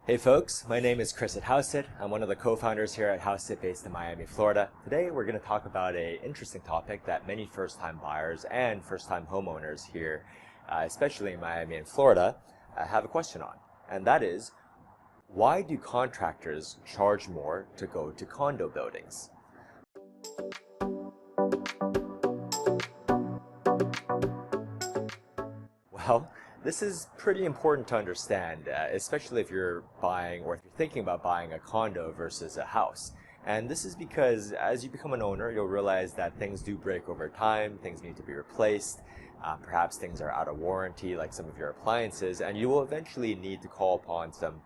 Hey folks, my name is Chris at Hauseit. I'm one of the co-founders here at Hauseit based in Miami, Florida. Today we're going to talk about an interesting topic that many first-time buyers and first-time homeowners here, especially in Miami and Florida, have a question on. And that is, why do contractors charge more to go to condo buildings? Well, this is pretty important to understand, especially if you're buying or if you're thinking about buying a condo versus a house. And this is because as you become an owner, you'll realize that things do break over time, things need to be replaced, perhaps things are out of warranty, like some of your appliances, and you will eventually need to call upon some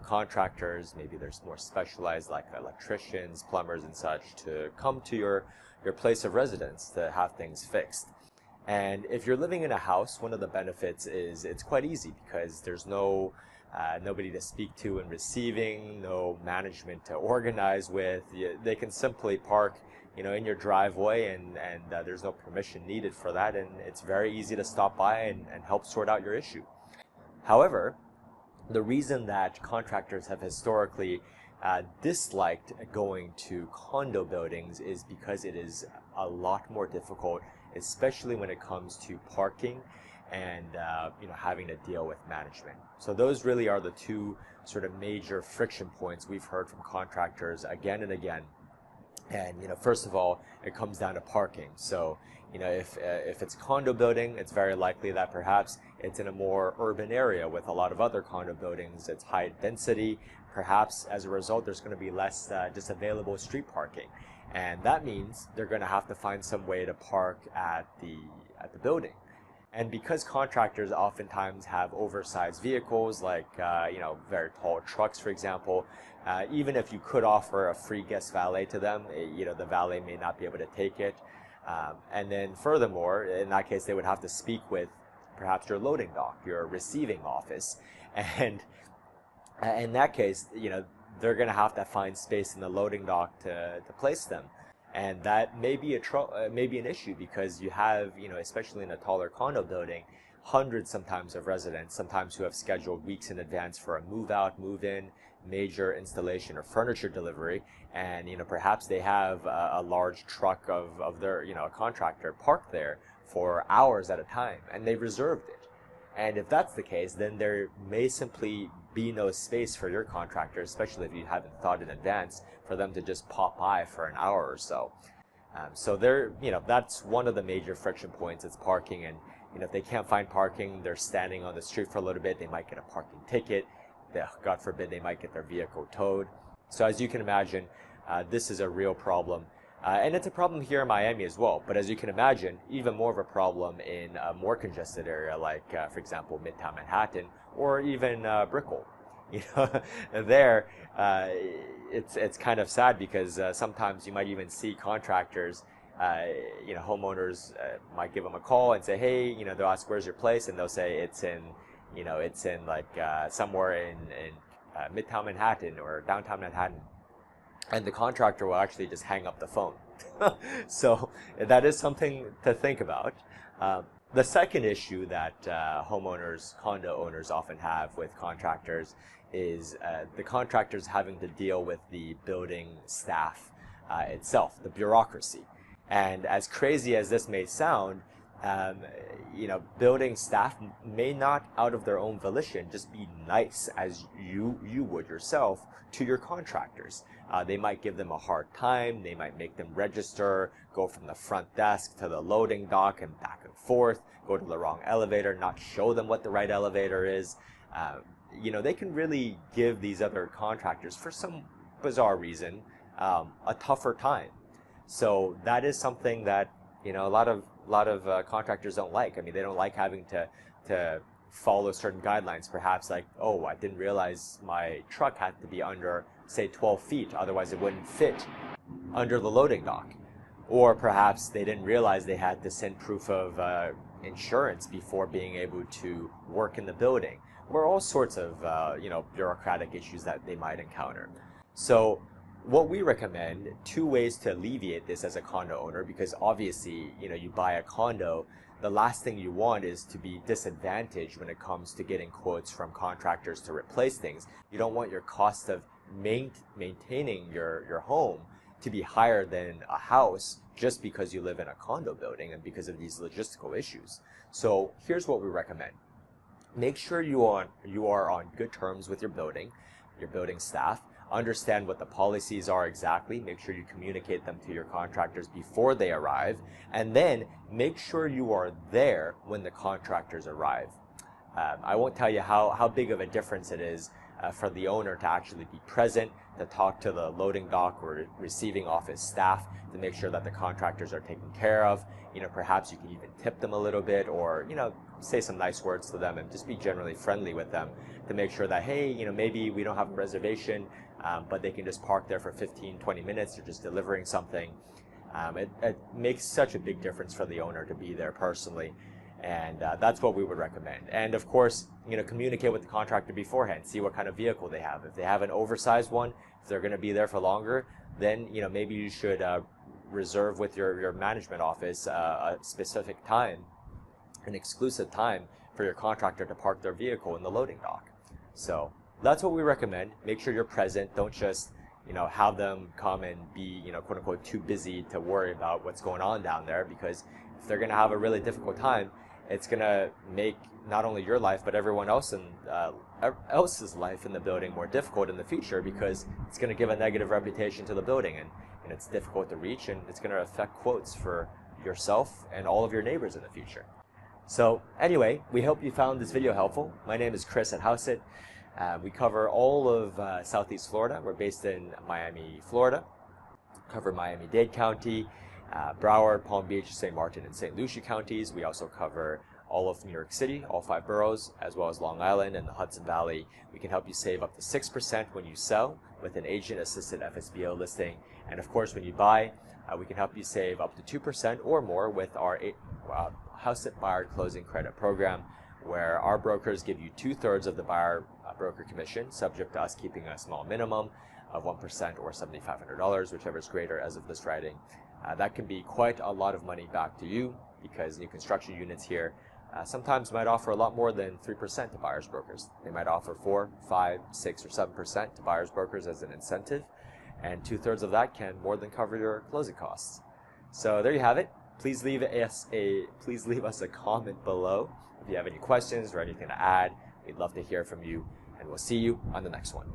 contractors, maybe there's more specialized like electricians, plumbers and such, to come to your place of residence to have things fixed. And if you're living in a house, one of the benefits is it's quite easy because there's nobody to speak to in receiving, no management to organize with. They can simply park, in your driveway, and there's no permission needed for that, and it's very easy to stop by and help sort out your issue. However, the reason that contractors have historically disliked going to condo buildings is because it is a lot more difficult, especially when it comes to parking and having to deal with management. So those really are the two sort of major friction points we've heard from contractors again and again. And first of all, it comes down to parking. So if it's a condo building, it's very likely that perhaps it's in a more urban area with a lot of other condo buildings. It's high density. Perhaps as a result, there's going to be less just available street parking. And that means they're going to have to find some way to park at the building. And because contractors oftentimes have oversized vehicles, like very tall trucks, for example, even if you could offer a free guest valet to them, the valet may not be able to take it. And then furthermore, in that case, they would have to speak with perhaps your loading dock, your receiving office, and in that case, they're going to have to find space in the loading dock to place them. And that may be an issue because you have, especially in a taller condo building, hundreds sometimes of residents, sometimes who have scheduled weeks in advance for a move out, move in, major installation or furniture delivery. And, perhaps they have a large truck of their, a contractor parked there for hours at a time, and they've reserved it. And if that's the case, then there may simply be no space for your contractor, especially if you haven't thought in advance, for them to just pop by for an hour or so. So that's one of the major friction points. It's parking, and if they can't find parking, they're standing on the street for a little bit. They might get a parking ticket. God forbid, they might get their vehicle towed. So as you can imagine, this is a real problem. And it's a problem here in Miami as well. But as you can imagine, even more of a problem in a more congested area like, for example, Midtown Manhattan or even Brickell. There, it's kind of sad because sometimes you might even see contractors, homeowners might give them a call and say, hey, they'll ask, where's your place? And they'll say it's in like somewhere in Midtown Manhattan or downtown Manhattan. And the contractor will actually just hang up the phone. So that is something to think about. The second issue that homeowners, condo owners often have with contractors is the contractors having to deal with the building staff itself, the bureaucracy. And as crazy as this may sound, building staff may not, out of their own volition, just be nice as you would yourself to your contractors. They might give them a hard time. They might make them register, go from the front desk to the loading dock and back and forth, go to the wrong elevator, not show them what the right elevator is. They can really give these other contractors, for some bizarre reason, a tougher time. So that is something that a lot of contractors don't like. I mean, they don't like having to follow certain guidelines. Perhaps like, oh, I didn't realize my truck had to be under, say, 12 feet, otherwise it wouldn't fit under the loading dock. Or perhaps they didn't realize they had to send proof of insurance before being able to work in the building, or all sorts of bureaucratic issues that they might encounter. So what we recommend, two ways to alleviate this as a condo owner, because obviously, you buy a condo, the last thing you want is to be disadvantaged when it comes to getting quotes from contractors to replace things. You don't want your cost of maintaining your home to be higher than a house just because you live in a condo building and because of these logistical issues. So here's what we recommend. Make sure you are on good terms with your building staff. Understand what the policies are exactly. Make sure you communicate them to your contractors before they arrive. And then make sure you are there when the contractors arrive. I won't tell you how big of a difference it is for the owner to actually be present, to talk to the loading dock or receiving office staff to make sure that the contractors are taken care of. Perhaps you can even tip them a little bit, or say some nice words to them and just be generally friendly with them to make sure that, hey, maybe we don't have a reservation, but they can just park there for 15-20 minutes. They're just delivering something. It makes such a big difference for the owner to be there personally. And that's what we would recommend. And of course, communicate with the contractor beforehand. See what kind of vehicle they have. If they have an oversized one, if they're going to be there for longer, then maybe you should reserve with your management office a specific time, an exclusive time for your contractor to park their vehicle in the loading dock. So that's what we recommend. Make sure you're present. Don't just have them come and be quote unquote too busy to worry about what's going on down there, because if they're going to have a really difficult time, it's going to make not only your life but everyone else's life in the building more difficult in the future, because it's going to give a negative reputation to the building, and it's difficult to reach, and it's going to affect quotes for yourself and all of your neighbors in the future. So anyway, we hope you found this video helpful. My name is Chris at Hauseit. We cover all of Southeast Florida. We're based in Miami, Florida. Cover Miami-Dade County, Broward, Palm Beach, St. Martin, and St. Lucie counties. We also cover all of New York City, all 5 boroughs, as well as Long Island and the Hudson Valley. We can help you save up to 6% when you sell with an agent-assisted FSBO listing. And of course, when you buy, we can help you save up to 2% or more with our Hauseit Buyer Closing Credit Program, where our brokers give you 2/3 of the buyer broker commission, subject to us keeping a small minimum of 1% or $7,500, whichever is greater as of this writing. That can be quite a lot of money back to you, because new construction units here sometimes might offer a lot more than 3% to buyers brokers. They might offer 4, 5, 6, or 7% to buyers brokers as an incentive, and 2/3 of that can more than cover your closing costs. So there you have it. Please leave us a comment below if you have any questions or anything to add. We'd love to hear from you, and we'll see you on the next one.